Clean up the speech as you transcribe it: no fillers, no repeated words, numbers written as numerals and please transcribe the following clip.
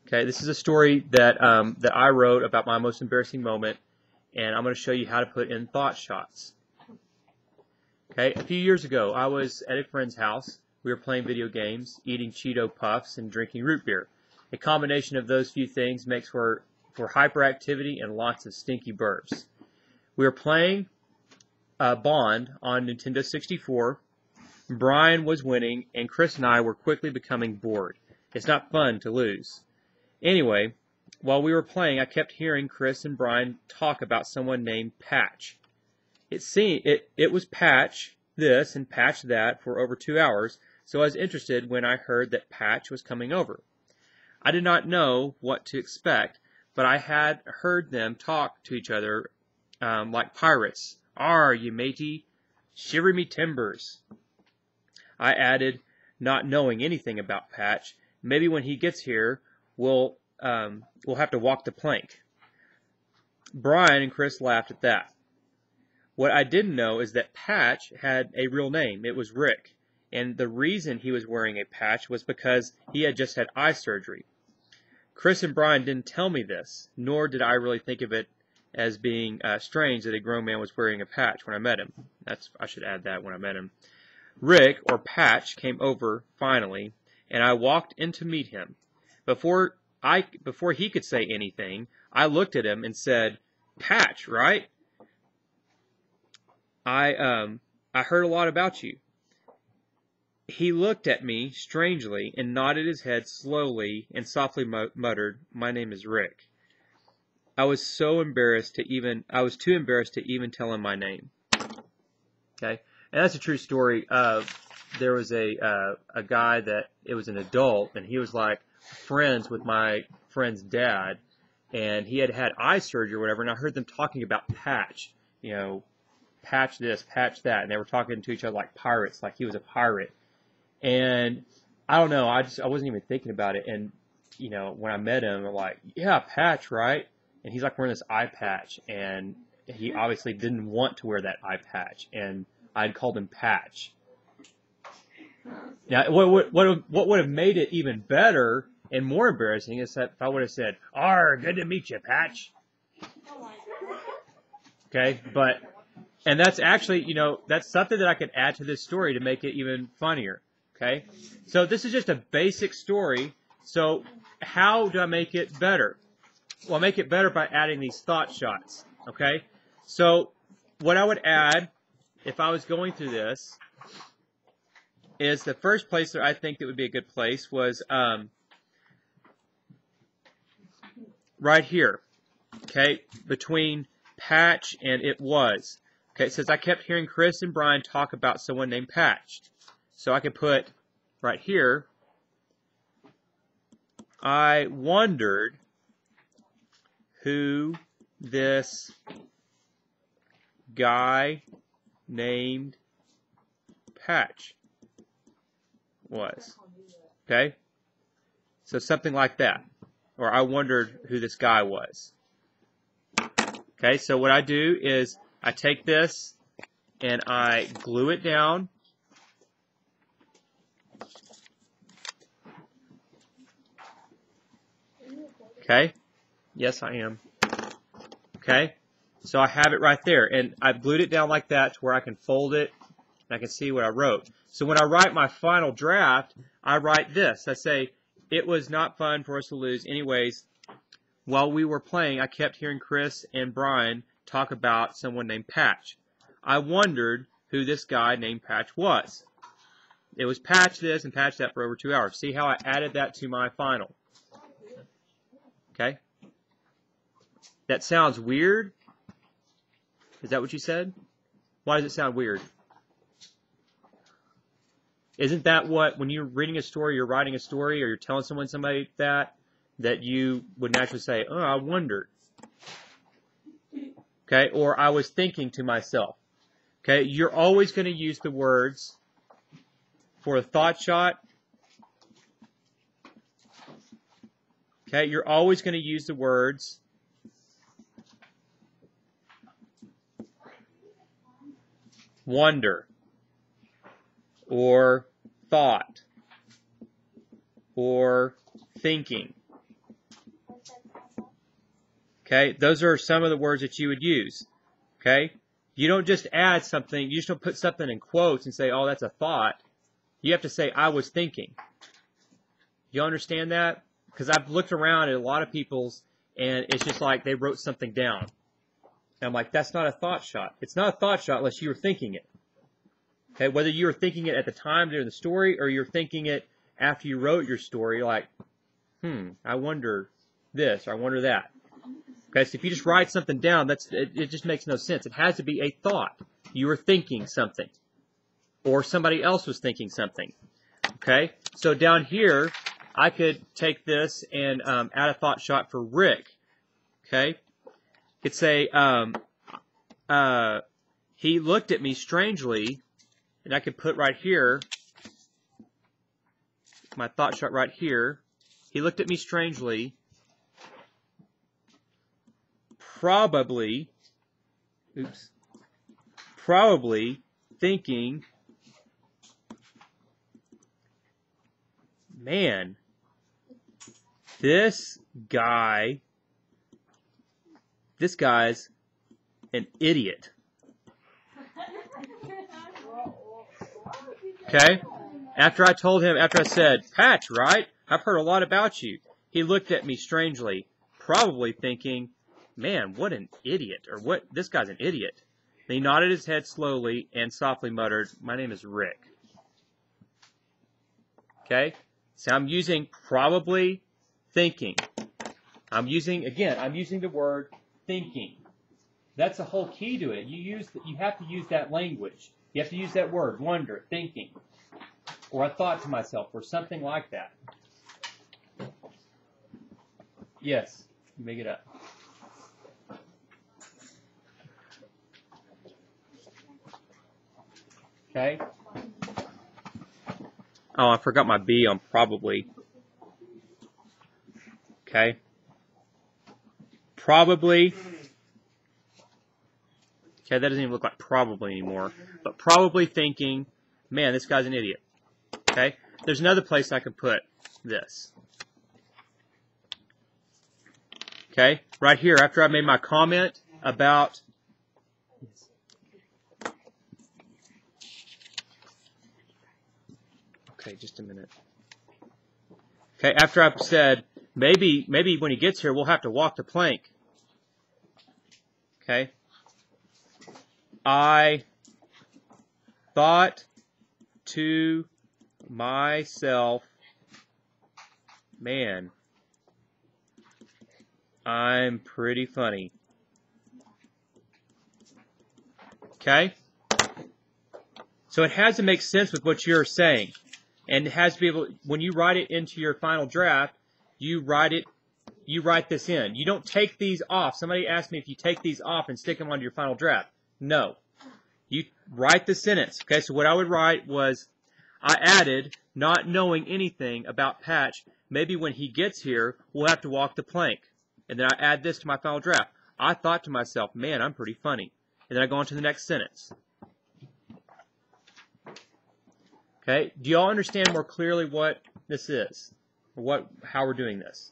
Okay, this is a story that that I wrote about my most embarrassing moment, and I'm going to show you how to put in thought shots. Okay, a few years ago, I was at a friend's house. We were playing video games, eating Cheeto Puffs, and drinking root beer. A combination of those few things makes for hyperactivity and lots of stinky burps. We were playing Bond on Nintendo 64. Brian was winning, and Chris and I were quickly becoming bored. It's not fun to lose. Anyway, while we were playing, I kept hearing Chris and Brian talk about someone named Patch. It was Patch this and Patch that for over 2 hours, so I was interested when I heard that Patch was coming over. I did not know what to expect, but I had heard them talk to each other like pirates. "Arr, you matey, shiver me timbers." I added, not knowing anything about Patch. Maybe when he gets here, we'll have to walk the plank. Brian and Chris laughed at that. What I didn't know is that Patch had a real name. It was Rick, and the reason he was wearing a patch was because he had just had eye surgery. Chris and Brian didn't tell me this, nor did I really think of it as being strange that a grown man was wearing a patch when I met him. I should add that, when I met him. Rick, or Patch, came over finally, and I walked in to meet him. Before he could say anything, I looked at him and said, "Patch, right? I heard a lot about you." He looked at me strangely and nodded his head slowly and softly muttered, "My name is Rick." I was too embarrassed to even tell him my name. Okay, and that's a true story. There was a guy it was an adult, and he was like friends with my friend's dad, and he had had eye surgery or whatever, and I heard them talking about Patch, Patch this, Patch that, and they were talking to each other like pirates, like he was a pirate. And I don't know, I wasn't even thinking about it, and when I met him, I'm like, "Yeah, Patch, right?" And he's like wearing this eye patch, and he obviously didn't want to wear that eye patch, and I'd called him Patch. Now, what would have made it even better and more embarrassing is that if I would have said, "Arr, good to meet you, Patch." Okay, and that's actually, that's something that I could add to this story to make it even funnier. Okay, so this is just a basic story. So how do I make it better? Well, I make it better by adding these thought shots. Okay, so what I would add if I was going through this is the first place that I think that would be a good place was right here. Okay, between Patch and it was. Okay, it says I kept hearing Chris and Brian talk about someone named Patch. So I could put right here, I wondered who this guy named Patch was. Okay? So something like that. Or I wondered who this guy was. Okay, so what I do is I take this and I glue it down. Okay? Yes, I am. Okay? So I have it right there. And I've glued it down like that to where I can fold it and I can see what I wrote. So when I write my final draft, I write this. I say, "It was not fun for us to lose. Anyways, while we were playing, I kept hearing Chris and Brian talk about someone named Patch. I wondered who this guy named Patch was. It was Patch this and Patch that for over 2 hours." See how I added that to my final? Okay? That sounds weird? Is that what you said? Why does it sound weird? Isn't that what, when you're reading a story, you're writing a story, or you're telling somebody that you would naturally say, "Oh, I wondered." Okay? Or I was thinking to myself. Okay? You're always going to use the words for a thought shot. Okay? You're always going to use the words wonder, or thought, or thinking. Okay, those are some of the words that you would use. Okay, you don't just add something, you just don't put something in quotes and say, oh, that's a thought. You have to say, I was thinking. You understand that? Because I've looked around at a lot of people's, and it's just like they wrote something down. And I'm like, that's not a thought shot. It's not a thought shot unless you were thinking it. Okay, whether you were thinking it at the time during the story or you're thinking it after you wrote your story, like, I wonder this or I wonder that. Okay, so if you just write something down, it just makes no sense. It has to be a thought. You were thinking something, or somebody else was thinking something. Okay, so down here, I could take this and add a thought shot for Rick. Okay, could say he looked at me strangely, and I could put right here my thought shot right here. He looked at me strangely. Probably thinking, man, this guy's an idiot. Okay? After I said, Patch, right? I've heard a lot about you. He looked at me strangely, probably thinking, man, what an idiot, or what, this guy's an idiot. Then he nodded his head slowly and softly muttered, my name is Rick. Okay? So I'm using probably thinking. I'm using the word thinking. That's the whole key to it. You have to use that language. You have to use that word, wonder, thinking. Or I thought to myself, or something like that. Yes, you make it up. Okay. Oh, I forgot my B on probably. Okay. Probably. Okay, that doesn't even look like probably anymore. But probably thinking, man, this guy's an idiot. Okay. There's another place I could put this. Okay. Right here, after I made my comment about okay, just a minute. Okay, after I've said, maybe when he gets here, we'll have to walk the plank. Okay. I thought to myself, man, I'm pretty funny. Okay? So it has to make sense with what you're saying. And it has to be able, when you write it into your final draft, you write this in. You don't take these off. Somebody asked me if you take these off and stick them onto your final draft. No. You write the sentence. Okay, so what I would write was, I added, not knowing anything about Patch, maybe when he gets here, we'll have to walk the plank. And then I add this to my final draft. I thought to myself, man, I'm pretty funny. And then I go on to the next sentence. Okay, do you all understand more clearly what this is? Or how we're doing this?